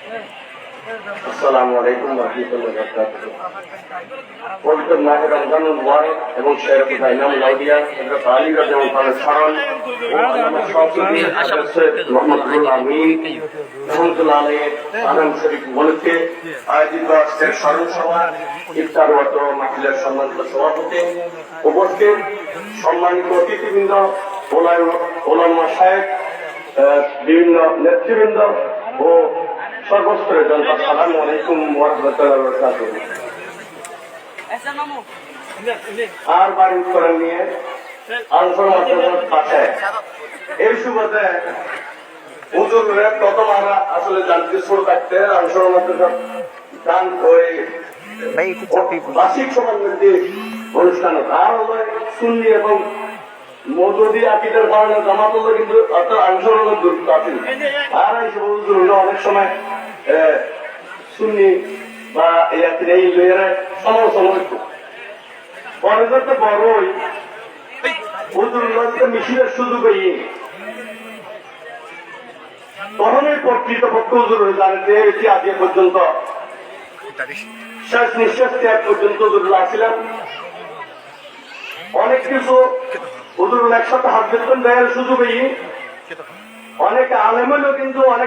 আসসালামু আলাইকুম ওয়া রাহমাতুল্লাহি ওয়া বারাকাতুহু। পবিত্র মাহে রমজানুল মুবারক এবং শের খুদা ইমাম লাউদিয়া হযরত আলী রাদিয়াল্লাহু তাআলা স্মরণ ও আল্লামা শাহসুদ্দীন সৈয়দ মুহাম্মদুল আমিন রহমাতুল্লাহ আলাইহি আলম শরীফ উপলক্ষে আয়োজিত আজকের স্মরণ সভা ইফতার ওয়াত মাহফিলের সম্মানিত সভাপতি, উপস্থিত সম্মানিত অতিথিবৃন্দ, ওলামা শায়েখ, বিভিন্ন নেতৃবৃন্দ ও সর্বস্তরের জনতা, আসসালামু আলাইকুম ওয়া রাহমাতুল্লাহি ওয়া বারাকাতুহু। আর বাড়ি উত্তরণ নিয়ে আলোচনা পাশে এই সুবাদে হুজুরের প্রথম আমরা আসলে জানতে শুরু থাকতে আলোচনা গান ওই বার্ষিক সমাজনৈতিক অনুষ্ঠান আর সুন্নি এবং মৌদুদি আকিদের কারণে জামাত হলো কিন্তু আন্দোলনের গুরুত্ব আছে। আর এইসব হুজুর হলো অনেক সময় সুন্নি বা এই সমালোচনা হইত। পরে তো বড়ই হুজুর মিছিলের সুযোগ হইয়ে তখনই কর্তৃপক্ষ হুজুর জানে যে এটি আজকে পর্যন্ত শেষ নিঃশ্বাস ত্যাগ পর্যন্ত হুজুরুল্লাহ ছিলেন। অনেক কিছু হুজুরুল্লাহ একসাথে হাত বেতন দেওয়ার সুযোগ হইয়ে অনেক আলেম হইলেও কিন্তু অনেক